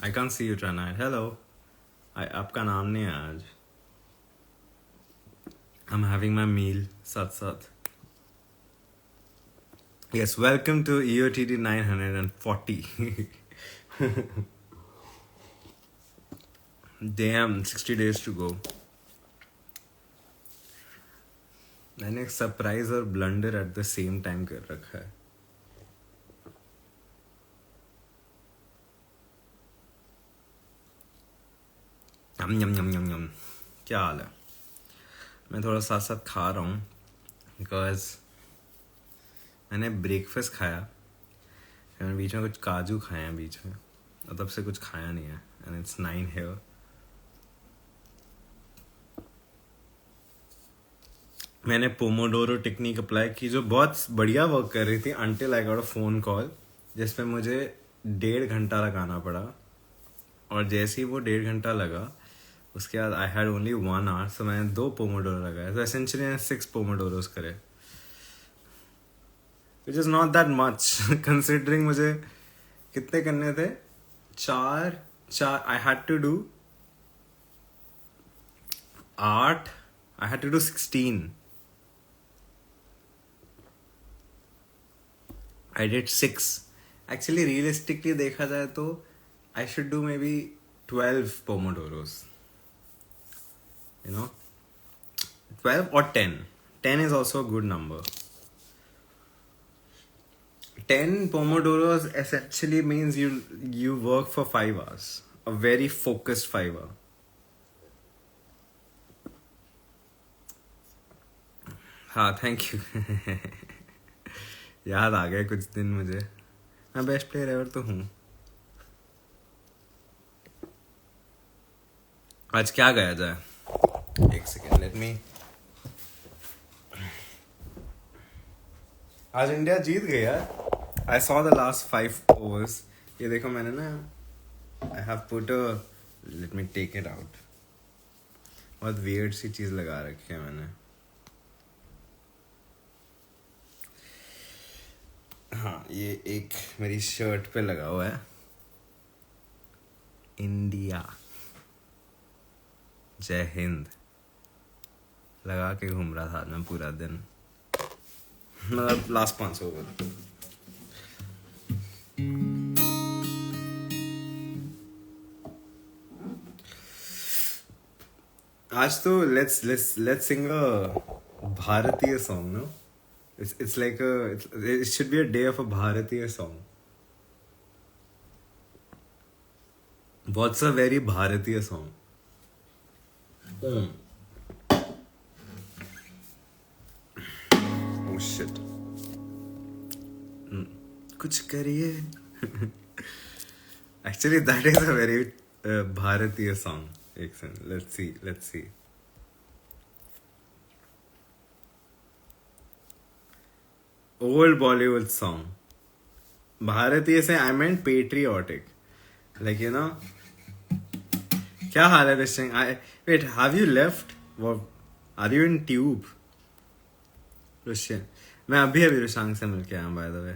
I can't see you tonight. Hello. आपका नाम नहीं है आज. I'm having my meal. Sat. Yes, welcome to EOTD 940. Damn, 60 days to go. मैंने एक सरप्राइज और blunder at the same time कर रखा है. यम. क्या हाल है? मैं थोड़ा साथ साथ खा रहा हूँ बिकॉज मैंने ब्रेकफास्ट खाया, मैंने बीच में कुछ काजू खाए हैं बीच में, और तब से कुछ खाया नहीं है. And it's 9 here. मैंने पोमोडोरो टेक्निक अप्लाई की जो बहुत बढ़िया वर्क कर रही थी until I got a phone call जिसमें मुझे 1.5 घंटा लगाना पड़ा. और जैसे ही वो 1.5 घंटा लगा उसके बाद आई हैड ओनली 1 hour, सो मैंने 2 पोमोडोरो लगाए. तो एसेंशियली मैंने 6 पोमोडोरोस करे, which is not that much considering मुझे कितने करने थे. चार I had to do 8, I had to do 16. I did 6. Actually, realistically देखा जाए तो I should do maybe 12 Pomodoros. 12 or 10. 10 is also a good number. 10 Pomodoros essentially means you work for 5 hours. A very focused 5 hour. हाँ, thank you. याद आ गए कुछ दिन मुझे. मैं बेस्ट प्लेयर एवर तो हूँ. आज क्या गया जाए? एक सेकेंड, लेट मी. आज इंडिया जीत गई यार. I saw the last 5 overs. ये देखो मैंने ना, I have put a, let me take it out. बहुत वियर्ड सी चीज लगा रखी है मैंने. हाँ, ये एक मेरी शर्ट पे लगा हुआ है, इंडिया जय हिंद लगा के घूम रहा था मैं पूरा दिन. मतलब लास्ट 5 ओवर. आज तो लेट्स सिंग अ भारतीय song. No, it's like it should be a day of a Bharatiya song. What's a very Bharatiya song? Oh shit. कुछ करिए. Actually that is a very Bharatiya song. Let's see. Old Bollywood song. भारतीय से I meant patriotic. Like, क्या हाल है Rishang? Wait, have you left? Are you in tube? Rishang. मैं अभी Rishang से मिल के आया by the way.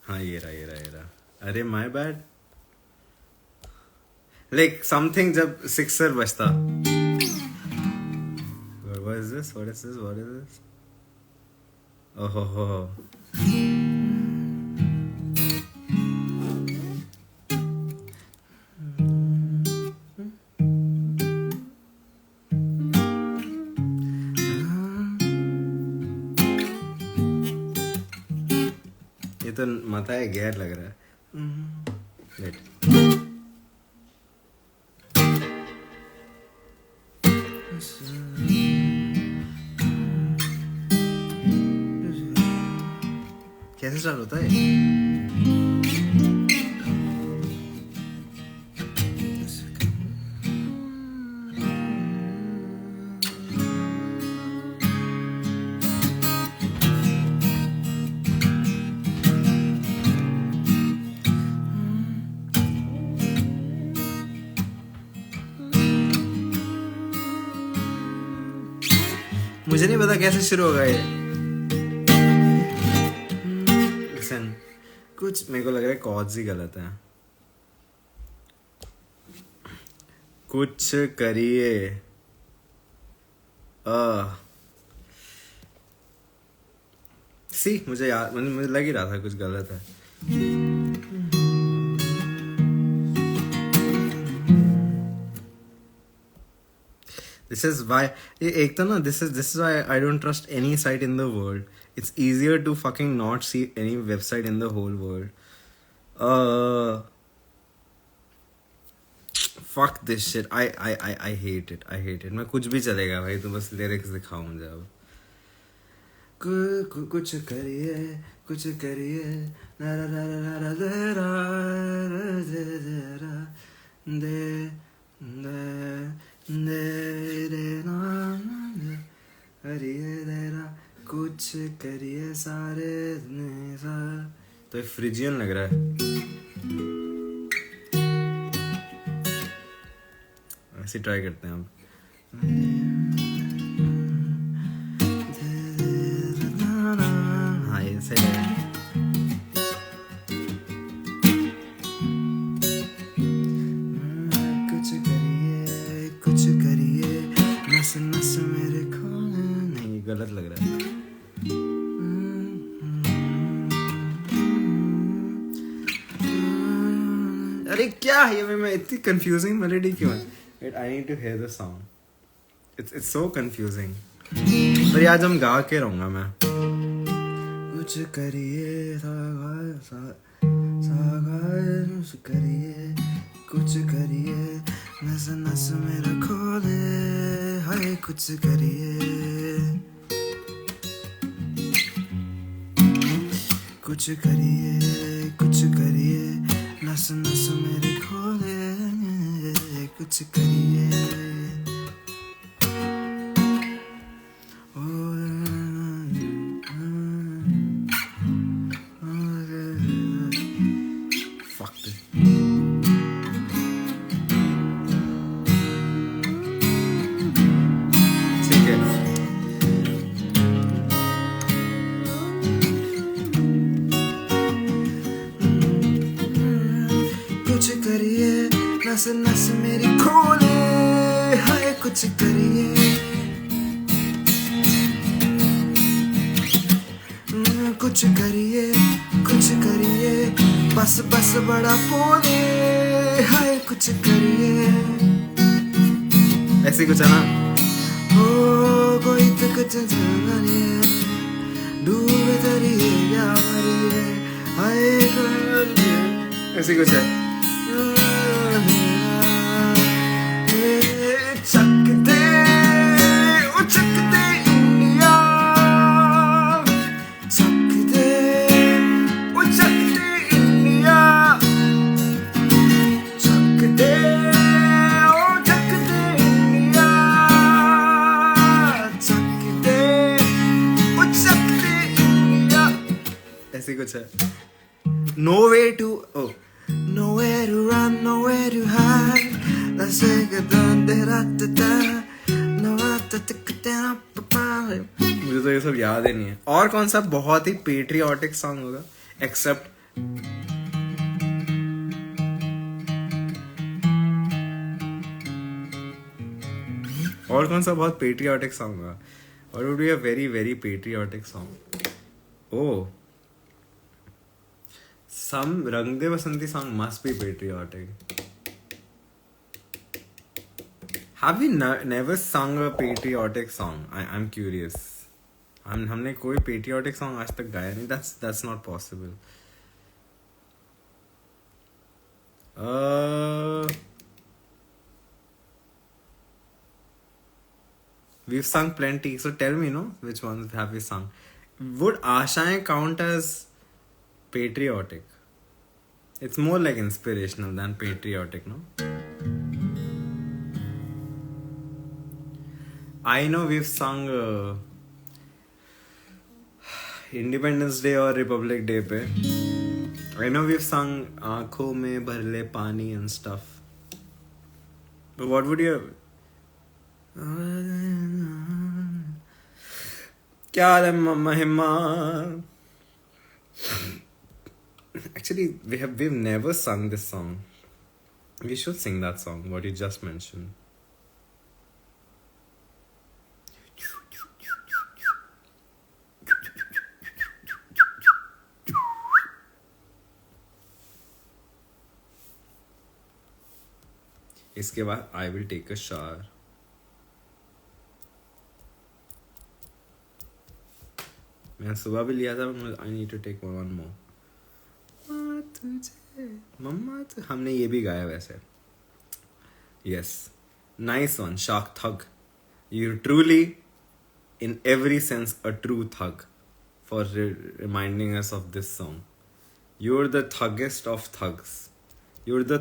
हाँ ये रहा. अरे my bad. Like something जब सिक्सर बजता. What is this? Oh. ये तो माथा है गैर लग रहा है. Wait. कैसे स्टार्ट होता है? मुझे नहीं पता कैसे शुरू होगा ये। Listen, कुछ मेरे को लग रहा है कॉर्ड्स ही गलत है। कुछ करिए सी मुझे याद, मुझे लग ही रहा था कुछ गलत है। This is why एक तो ना this is why I don't trust any site in the world. It's easier to fucking not see any website in the whole world. Fuck this shit. I hate it. I hate it. मैं कुछ भी चलेगा भाई, तो बस lyrics दिखाओ मुझे अब। कुछ करिए कुछ करिए दे कुछ करिए सारे तो फ्रिजियन लग रहा है। ऐसे ट्राई करते हैं अब। हाँ ये सही है। कुछ करिए नस नस मेरे खोले, नहीं गलत लग रहा है। अरे क्या है ये, मैं इतनी कंफ्यूजिंग मेलोडी क्यों है? Wait, I need to hear the song. It's so confusing. पर ये आज हम गा के रहूँगा मैं। कुछ करिए कुछ करिए कुछ करिए नस नस मेरा खोले, हाय कुछ करिए कुछ करिए नस नस मेरे खोले, कुछ करिए। Fuck this. ठीक है। कुछ करिए नस नस मेरी खोले, हाय कुछ करिए कुछ करिए बस बस बड़ा बोले, हाय कुछ करिए। ऐसे कुछ है ना, हो कोई तो कुछ जानिए डूबे तरिए या मरिए, हाय करिए, ऐसे कुछ है। ऐसी कुछ है। Nowhere to run, nowhere to hide. Let's take it down, मुझे तो ये सब याद ही नहीं है। और कौन सा बहुत ही पेट्रियोटिक सॉन्ग होगा एक्सेप्ट और कौन सा बहुत पेट्रियोटिक सॉन्ग होगा? और would be a very very patriotic song? Oh, some Rang De Basanti song must be patriotic. Have we never sung a patriotic song? I'm curious. हमने कोई patriotic song आज तक गाया नहीं. That's not possible. We've sung plenty. So tell me, which ones have we sung? Would Aashaएं count as patriotic? It's more like inspirational than patriotic, no? I know we've sung Independence Day or Republic Day pe. I know we've sung Aankhon mein bhar le pani and stuff. But what would you... क्या हाल है महिमा? Actually, we've never sung this song. We should sing that song. What you just mentioned. इसके बाद I will take a shower. मैंने सुबह भी लिया था. I need to take one more. मम्मा हमने ये भी गाया वैसे. Yes, nice one, Shark Thug. You're truly, in every sense, a true thug for reminding us of this song. You're the thuggiest of thugs. You're the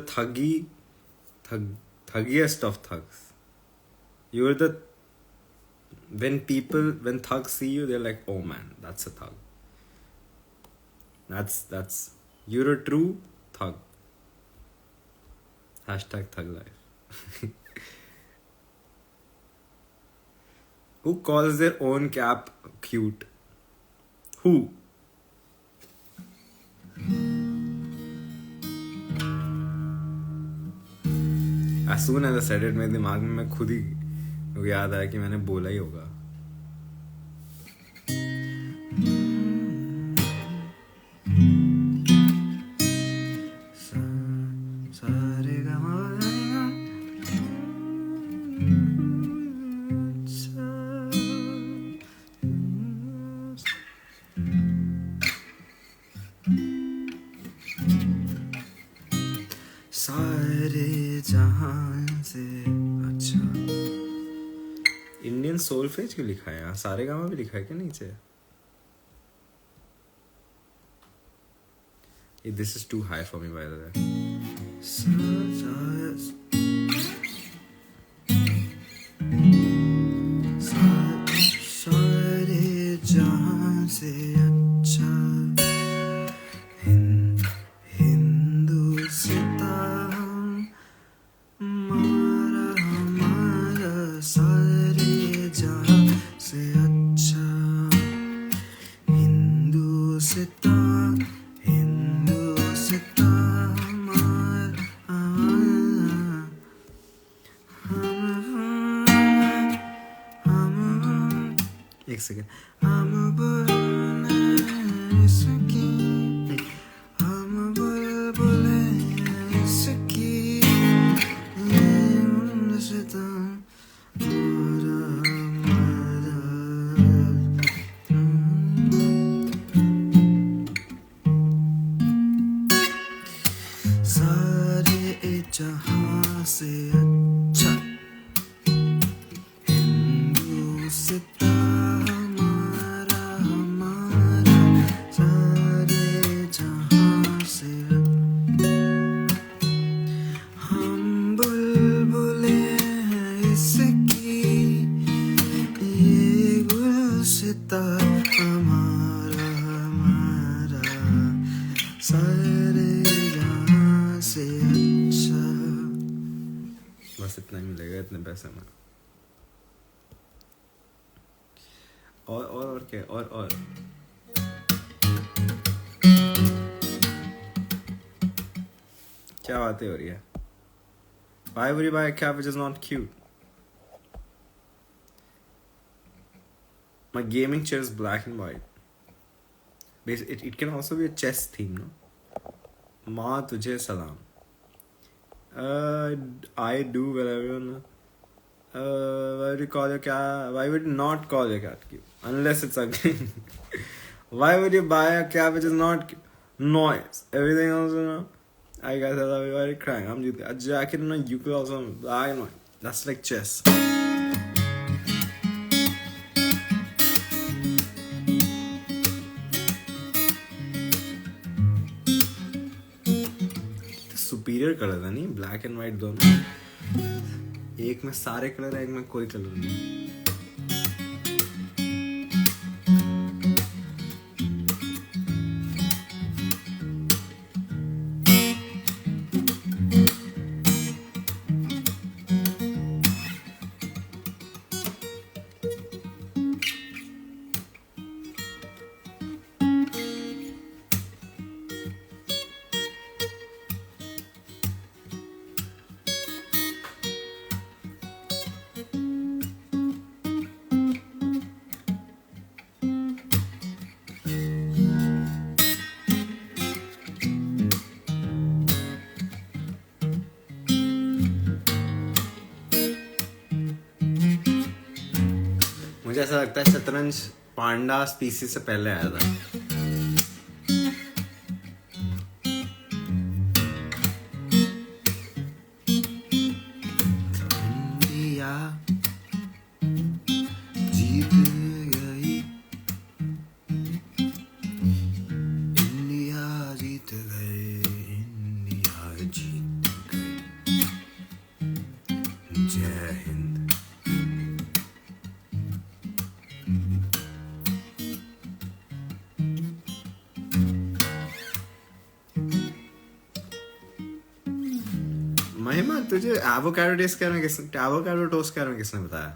thuggiest of thugs. You're the when thugs see you, they're like, oh man, that's a thug. That's you're a true thug. Hashtag thug life. Who calls their own cap cute? Who? As soon as I said it, मेरे दिमाग में मैं खुद ही याद आया कि मैंने बोला ही होगा. सारे जहां से अच्छा. इंडियन सोलफेज क्यों लिखा है यहाँ? सारे गामा भी लिखा है क्या नीचे? This is too high for me, by the way. सारे जहां से अच्छा एक सेकेंड. सारे जहां से अच्छा हिंदुस्तान बस इतना ही मिलेगा इतने पैसे में. और क्या और क्या बातें हो रही है? Why would you buy a cap which is not cute? My gaming chair is black and white. It can also be a chess theme, no? माँ तुझे सलाम. I do whatever. Why would you call your cat? Why would you not call your cat cute? Unless it's ugly. Why would you buy a cat which is not cute? Noise. Everything else, you know. I guess I love you. Why are you crying? I'm just a jacket, you know. You could also buy one. That's like chess. Superior colour है नहीं, black and white दोनों. एक में सारे colour है, एक में कोई कलर नहीं. मुझे ऐसा लगता है शतरंज पांडा स्पीसीज से पहले आया था। इंडिया जीत गई, इंडिया जीत गए, इंडिया जीत गई। जय हिंद। महिमा, तुझे एवोकाडो टोस्ट करने किसने बताया?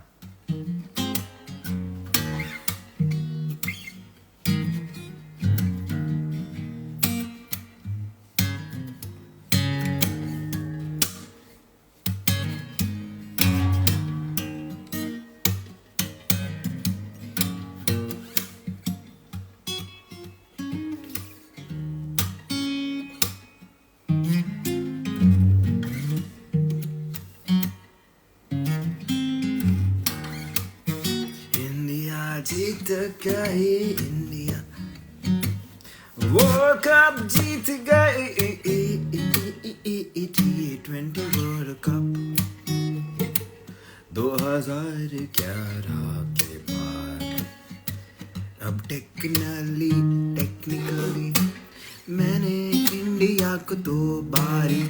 जीत गई इंडिया, वर्ल्ड कप जीत गई, T20 वर्ल्ड कप 2011 के बाद। अब टेक्निकली मैंने इंडिया को 2 बारी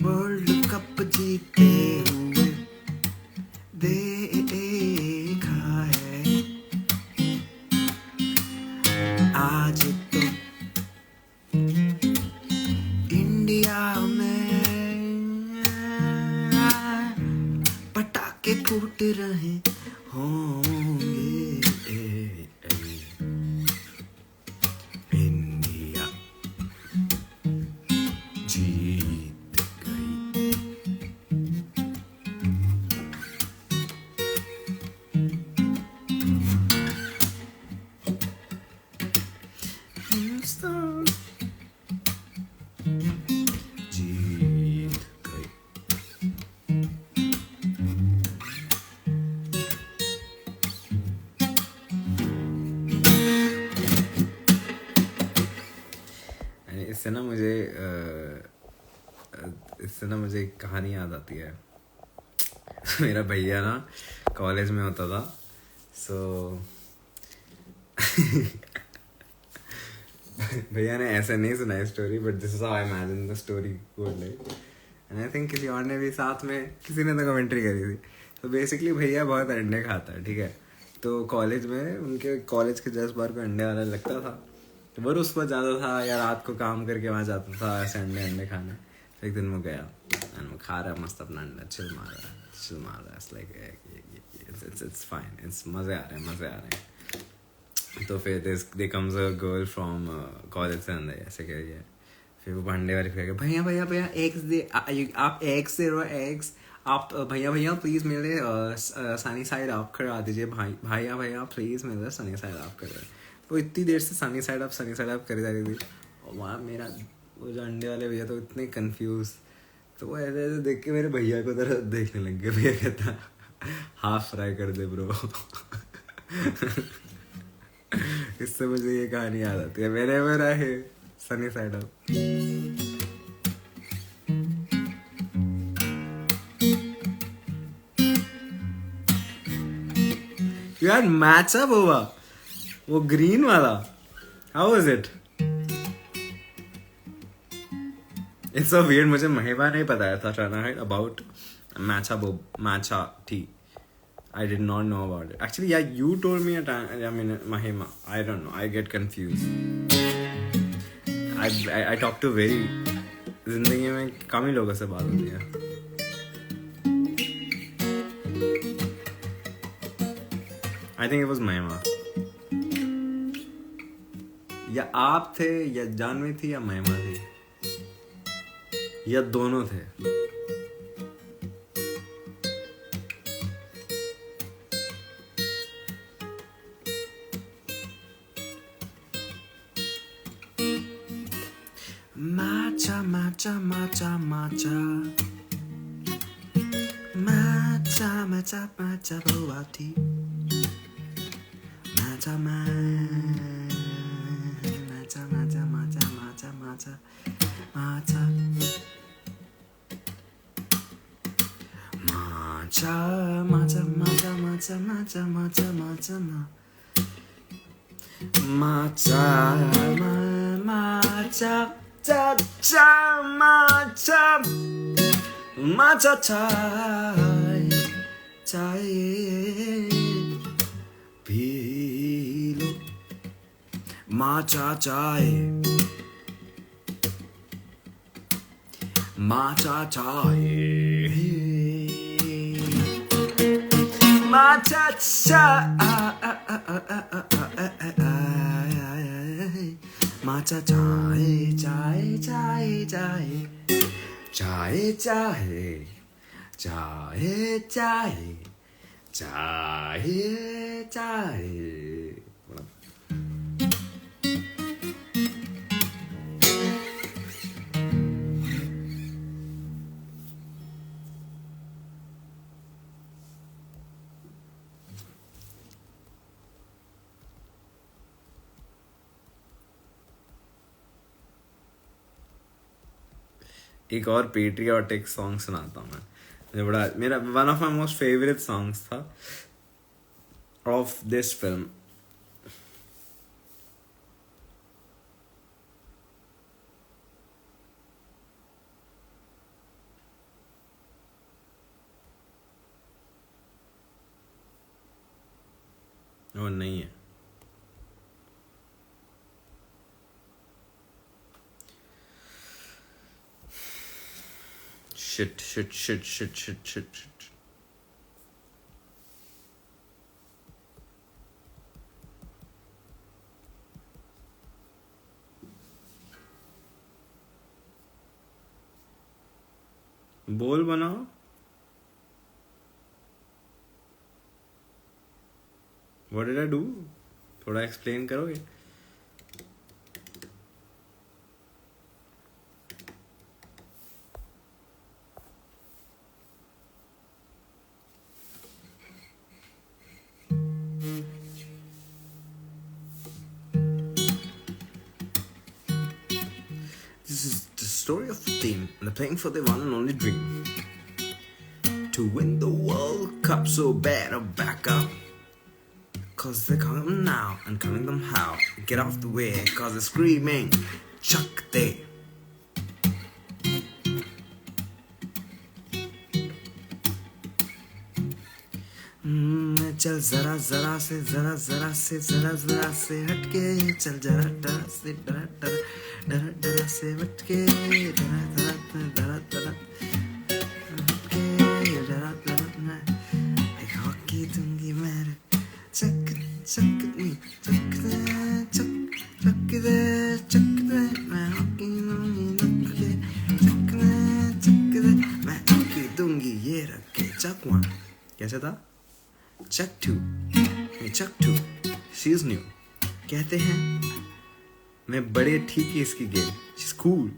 वर्ल्ड कप जीते हुए देखा है। आज तो इंडिया में पटाखे फूट रहे होंगे। इंडिया जीत गई। जीत गई। इससे ना मुझे एक कहानी याद आती है। मेरा भैया ना कॉलेज में होता था, सो भैया ने ऐसे नहीं सुनाई story, but this is how I imagine the story would like. And I think किसी और ने भी साथ में किसी ने तो कमेंट्री करी थी। तो बेसिकली भैया बहुत अंडे खाता है, ठीक है। तो कॉलेज में उनके कॉलेज के जस्ट बार को अंडे वाला लगता था, तो वो उस पर जाता था या रात को काम करके वहाँ जाता था ऐसे अंडे खाने। तो एक दिन मैं गया एंड मैं खा रहा मस्त अपना अंडा, चिल मार रहा है। It's like it's fine, it's मज़े आ रहे हैं। तो फिर they comes a girl from college से अंदर ऐसे कह रही है। फिर वो अंडे वाले कह भैया एग्स दे, आप एग्स दे रहे हो, एग्स आप भैया प्लीज़ मेरे सनी साइड आप करा दीजिए, भैया प्लीज़ मेरे सनी साइड आप कर रहे। वो इतनी देर से सनी साइड आप करी जा रही थी। और वहाँ मेरा वो जो अंडे वाले भैया तो इतने कंफ्यूज, तो वो ऐसे ऐसे देख के मेरे भैया को तरह देखने लग गए। भैया कहता हाफ फ्राई कर दे ब्रो। इससे मुझे ये कहानी याद आती है। मेरा है सनी साइड अप। यार मैच अप हुआ वो ग्रीन वाला, how was it? It's so weird. मुझे महिमा ने बताया था about matcha tea. I did not know about it. Actually, yeah, you told me Mahima. I don't know. I get confused. I talk to जिंदगी में कम ही लोगों से बात होती है। I think it was Mahima. या आप थे या जानवी थी या महिमा थी या दोनों थे। matcha boba tea। matcha man, matcha matcha matcha matcha matcha matcha matcha matcha matcha matcha matcha matcha matcha matcha matcha cha cha matcha matcha chai chai P low matcha chai matcha chai matcha chai matcha chai chai chai chai chai chai chai chai chai एक और patriotic song सुनाता हूँ मैं मुझे बड़ा मेरा one of my most favourite songs था of this film वो नहीं है shit बोल बनाओ What did I do? थोड़ा एक्सप्लेन करोगे This is the story of a team and they're playing for their one and only dream to win the World Cup, so better back up cause they're coming them now and coming them how. Get off the way cause they're screaming Chuck they चल जरा जरा से जरा जरा से जरा जरा से हटके चल जरा डरा से डरा डरा डरा डरा से हटके डरा डरा डरा डरा हटके डरा डरा मैं एक हॉकी दूंगी मेरे चक चक नहीं चक दे चक चक दे मैं हॉकी दूंगी नक्के चक दे मैं हॉकी दूंगी ये रखे चक वन कैसे था Chuck 2 Chuck 2 She's new कहते हैं मैं बड़े ठीक है इसकी गेम She's cool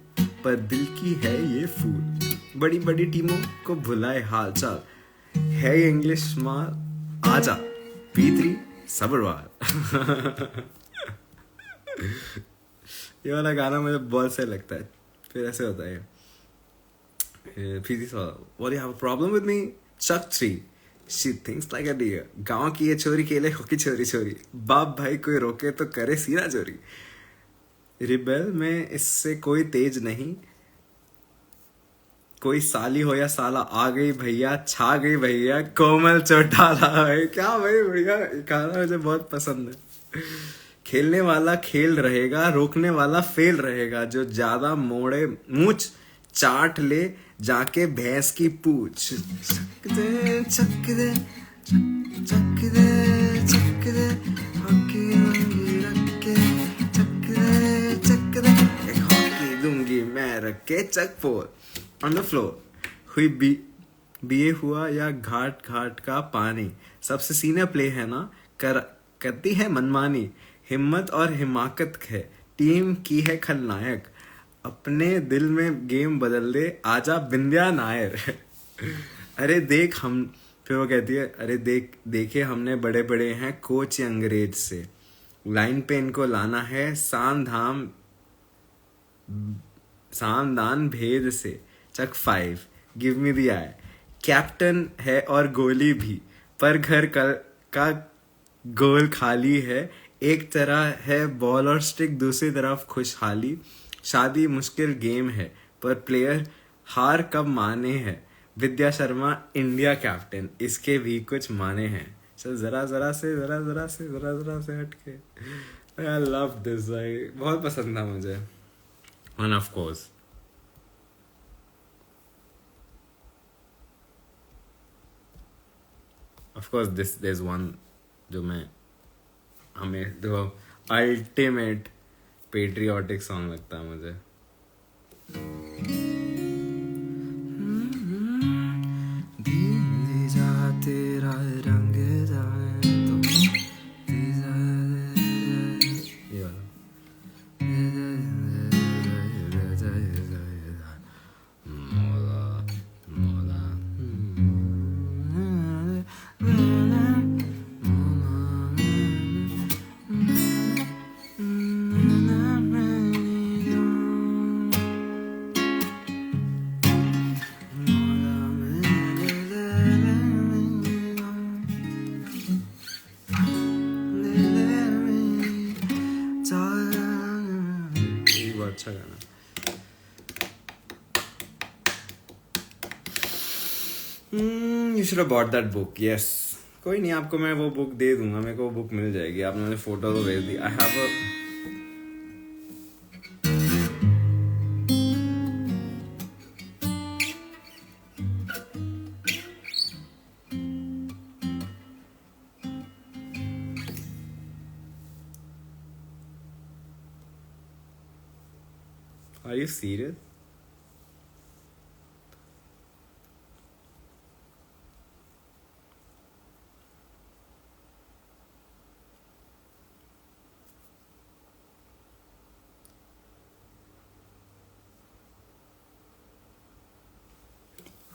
पर दिल की है ये फूल बड़ी बड़ी टीमों को भुलाए हाल चाल है ये इंग्लिश माल आजा P3 सबरवाल ये वाला गाना मुझे बहुत सही लगता है फिर ऐसे होता है P3 What do you have a problem with me Chuck 3 She thinks like a deer. गाँव की ये छोरी केले होकी छोरी छोरी बाप भाई कोई रोके तो करे सीना चोरी रिबेल में इससे कोई तेज नहीं कोई साली हो या साला आ गई भैया छा गई भैया कोमल चौटाला है क्या भाई बढ़िया गाना मुझे बहुत पसंद है खेलने वाला खेल रहेगा रोकने वाला फेल रहेगा जो ज्यादा मोड़े मूछ चाट ले जाके भैंस की पूछ चक दे चक दे चक दे चक दे हॉकी दूंगी रख के चक दे एक हॉकी दूंगी मैं रख के चक फोर ऑन द फ्लोर हुई बीए हुआ या घाट घाट का पानी सबसे सीनियर प्ले है ना करती है मनमानी हिम्मत और हिमाकत है टीम की है खलनायक अपने दिल में गेम बदल दे आजा बिंदिया नायर अरे देख हम फिर वो कहती है अरे देखे हमने बड़े बड़े हैं कोच अंग्रेज से लाइन पे इनको लाना है सामदान भेद से। चक 5 गिव मी दी आई। कैप्टन है और गोली भी, पर घर का गोल खाली है। एक तरह है बॉल और स्टिक, दूसरी तरफ खुशहाली। शादी मुश्किल गेम है, पर प्लेयर हार कब माने हैं। विद्या शर्मा इंडिया कैप्टन, इसके भी कुछ माने हैं। चल जरा से हटके। आई लव दिस भाई, बहुत पसंद था मुझे। And of course this there is one जो मैं हमें जो अल्टीमेट पेट्रियाटिक सॉन्ग लगता है मुझे। तेरा रंग अच्छा गाना। You should have bought that book. Yes. कोई नहीं, आपको मैं वो बुक दे दूंगा, मेरे को वो बुक मिल जाएगी। आपने मुझे फोटो तो भेज दी। I have a Are you serious?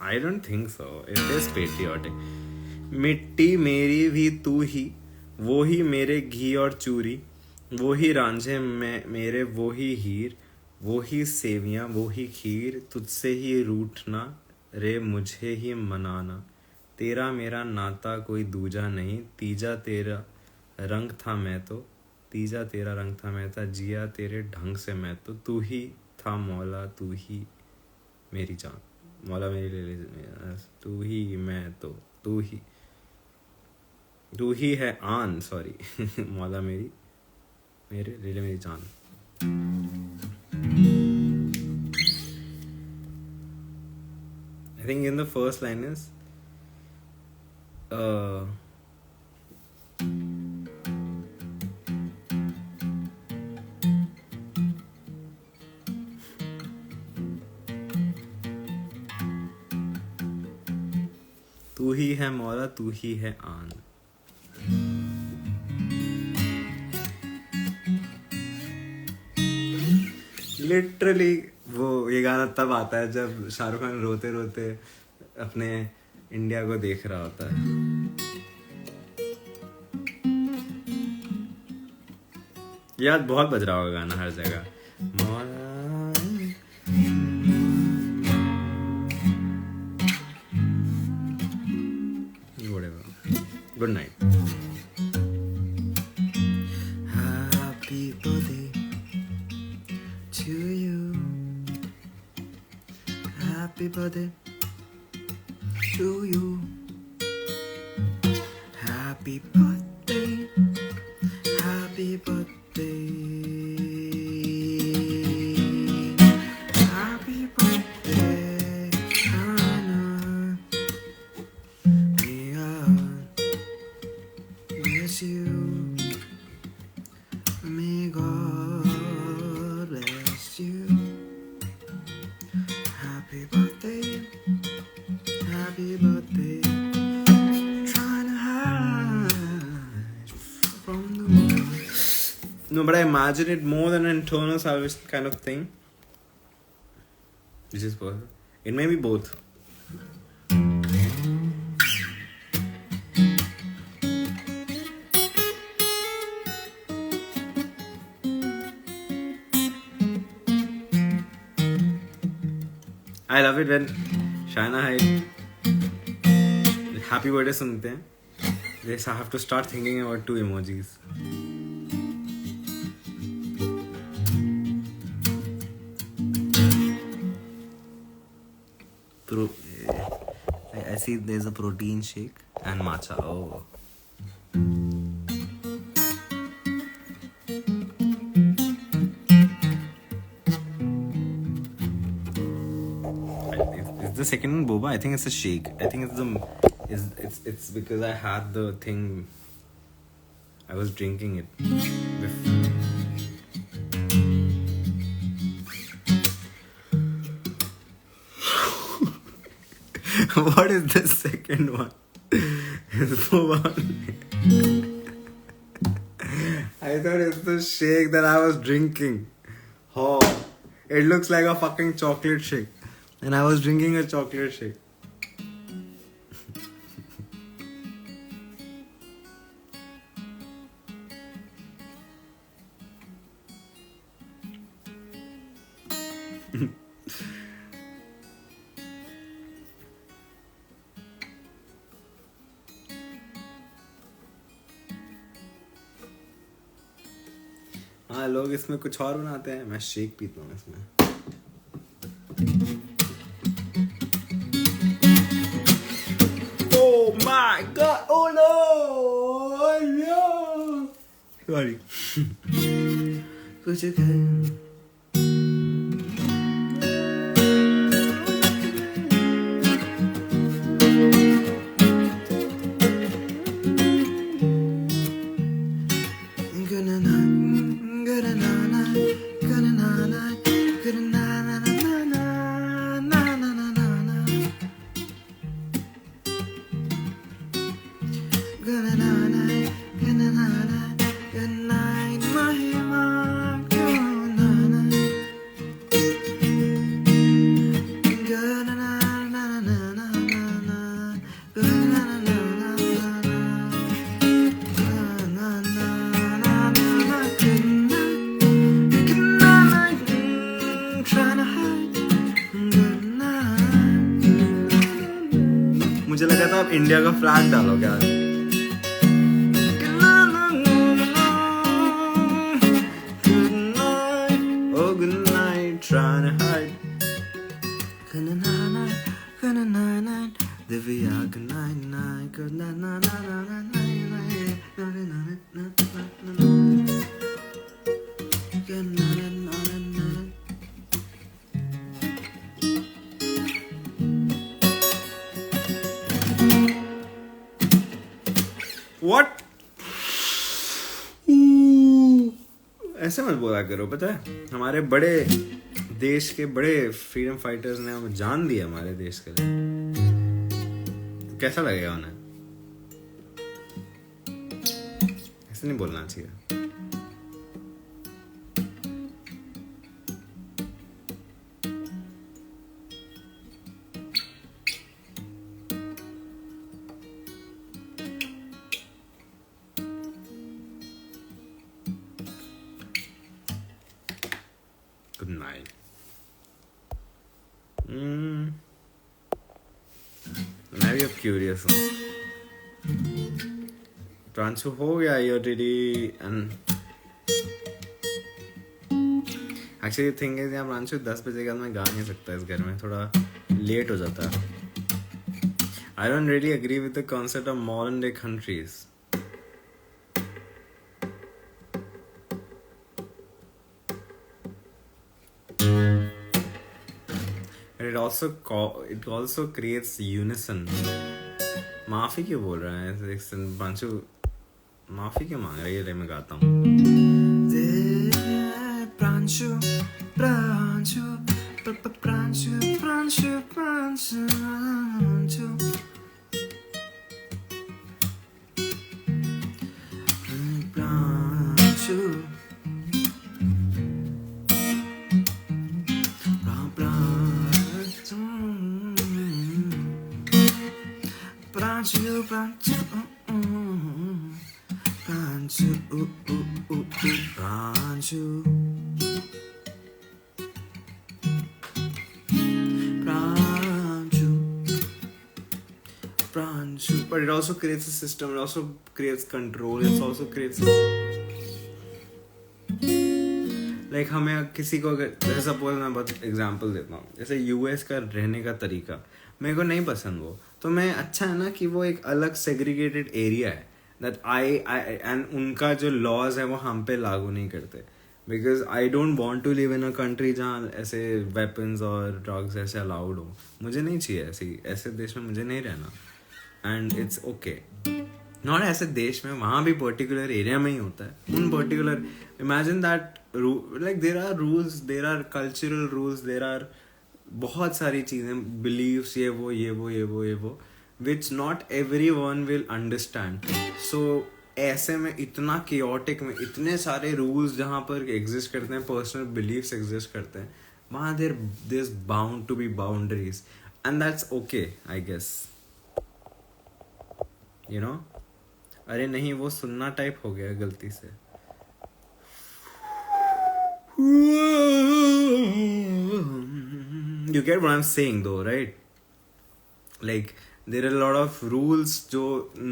I don't think so. It is patriotic. मिट्टी मेरी भी तू ही, वो ही मेरे घी और चूरी, वो ही रांझे में मेरे, वो ही हीर, वो ही सेवियाँ, वो ही खीर। तुझसे ही रूठना रे मुझे ही मनाना, तेरा मेरा नाता कोई दूजा नहीं। तीजा तेरा रंग था मैं तो, तीजा तेरा रंग था मैं था, जिया तेरे ढंग से मैं तो। तू ही था मौला, तू ही मेरी जान, मौला मेरी ले ले, तू ही मैं तो, तू ही है आन, सॉरी मौला मेरी मेरे ले ले मेरी जान। I think in the first line is तू ही है मौला, तू ही है आन। लिटरली वो ये गाना तब आता है जब शाहरुख खान रोते रोते अपने इंडिया को देख रहा होता है। याद बहुत बज रहा होगा गाना हर जगह। Good night. Happy birthday to you, happy birthday to you, happy birthday, happy birthday, happy birthday, Anna. May God bless you, may God bless you. Happy birthday, happy birthday. Trying to hide from the world. No, but I imagine it more than an internal service kind of thing. Which is possible. It may be both. I love it when Shaina Hyde happy birthday सुनते हैं. Yes, I have to start thinking about 2 emojis. I see there's a protein shake and matcha. Oh. Is the second one boba? I think it's a shake. I think it's because I had the thing. I was drinking it. What is the second one? It's boba. I thought it's the shake that I was drinking. Oh, it looks like a fucking chocolate shake. And I was drinking a chocolate shake. हाँ, लोग इसमें कुछ और बनाते हैं, मैं shake पीता हूँ इसमें. Oh my god! Oh no! Oh no! Sorry. कुछ मुझे लगा था आप इंडिया का फ्लैग डालोगे आज. Oh good night, trying to hide. Good night, good night, Divya, good night, good night, What? ऐसे मत बोला करो. पता है हमारे बड़े देश के बड़े फ्रीडम फाइटर्स ने हमें जान दिया हमारे देश के लिए. कैसा लगेगा उन्हें? ऐसे नहीं बोलना चाहिए. Good night. मैं भी अब क्यूरियस हूँ. ट्रांसफर हो गया ईओटीडी एंड एक्चुअली थिंग इज यार प्रांशु 10 बजे के बाद मैं गा नहीं सकता इस घर में. थोड़ा लेट हो जाता है. I don't really agree with the concept of modern day countries. It also creates unison. माफी क्यों बोल रहा है पांचू? माफी क्यों मांग रही है? मैं गाता हूँ. Pranshu Pranshu Pranshu Pranshu Pranshu but it also creates a system, it also creates control, it also creates like हमें किसी को अगर जैसे सपोज मैं बहुत एग्जांपल देता हूँ, जैसे यूएस का रहने का तरीका मेरे को नहीं पसंद वो, तो मैं अच्छा है ना कि वो एक अलग सेग्रीगेटेड एरिया है, दैट आई एंड उनका जो लॉज है वो हम पे लागू नहीं करते, because I don't want to live in a country जहाँ ऐसे वेपन्स और ड्रग्स ऐसे अलाउड हो, मुझे नहीं चाहिए ऐसे देश में मुझे नहीं रहना, एंड इट्स ओके। नॉट ऐसे देश में, वहाँ भी पर्टिकुलर एरिया में ही होता है, उन particular imagine that like there are rules, there are cultural rules, there are बहुत सारी चीज़ें, बिलीव्स, ये वो which not every one will understand. So ऐसे में इतना केओटिक में इतने सारे रूल्स जहाँ पर एग्जिस्ट करते हैं, पर्सनल बिलीव्स एग्जिस्ट करते हैं, वहाँ there is bound to be boundaries, and that's okay I guess, you know. अरे नहीं, वो सुनना टाइप हो गया गलती से। You get what I'm saying though, right? Like there are a lot of rules जो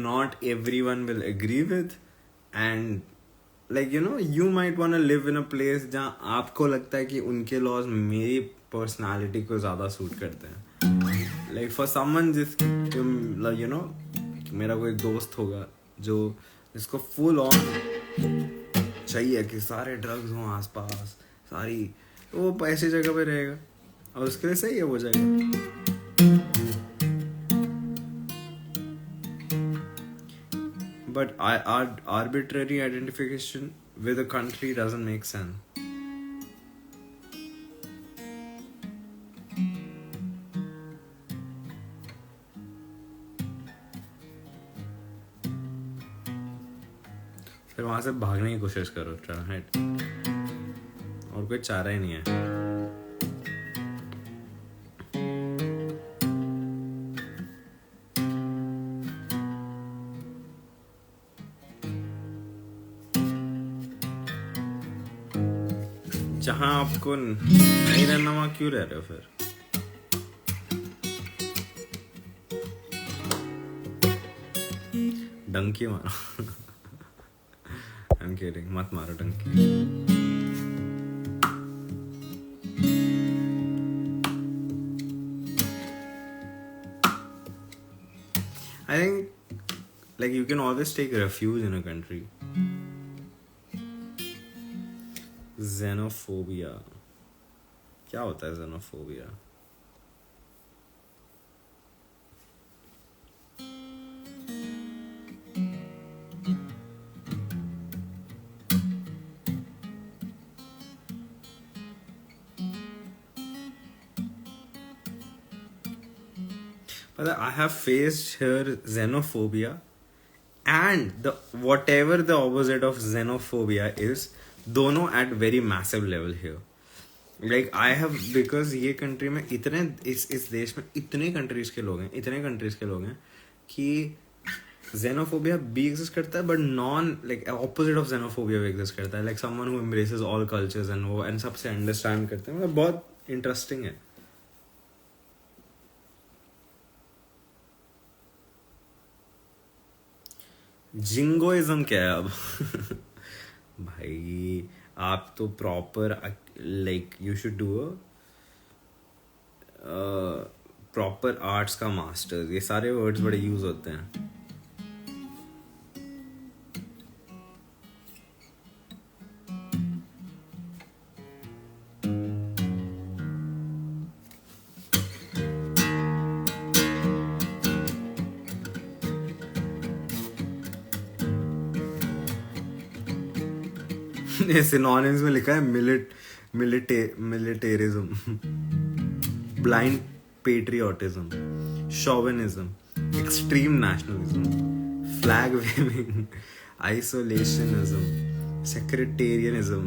not everyone will agree with, and like you know, you might wanna live in a place जहाँ आपको लगता है कि उनके laws मेरी personality को ज़्यादा suit करते हैं। Like for someone like you know, मेरा कोई दोस्त होगा जो इसको full on चाहिए कि सारे ड्रग्स हों आसपास, सारी, तो वो ऐसी जगह पे रहेगा और उसके लिए सही है वो जगह। But arbitrary identification with a country doesn't make sense. फिर वहां से भागने की कोशिश करो, राइट? और कोई चारा ही नहीं है। जहां आपको नहीं रहना वहां क्यों रह रहे हो फिर? डंकी मारो। I'm kidding, मत मारो Dunki. I think like you can always take refuge in a country. Xenophobia, क्या होता है xenophobia? But I have faced here xenophobia, and the whatever the opposite of xenophobia is, दोनों at very massive level here. Like I have, because ये country में इतने इस देश में इतने countries के लोग हैं कि xenophobia भी exist करता है, but non like opposite of xenophobia भी exist करता है, like someone who embraces all cultures and वो and सबसे understand करते हैं, मतलब बहुत interesting है। जिंगोइज्म क्या है अब? भाई आप तो proper like you should do proper arts का मास्टर्स, ये सारे वर्ड्स बड़े यूज होते हैं। सिनोनिम्स में लिखा है militarism, blind patriotism, chauvinism, extreme nationalism, flag waving, isolationism, सेक्रेटेरियनिज्म,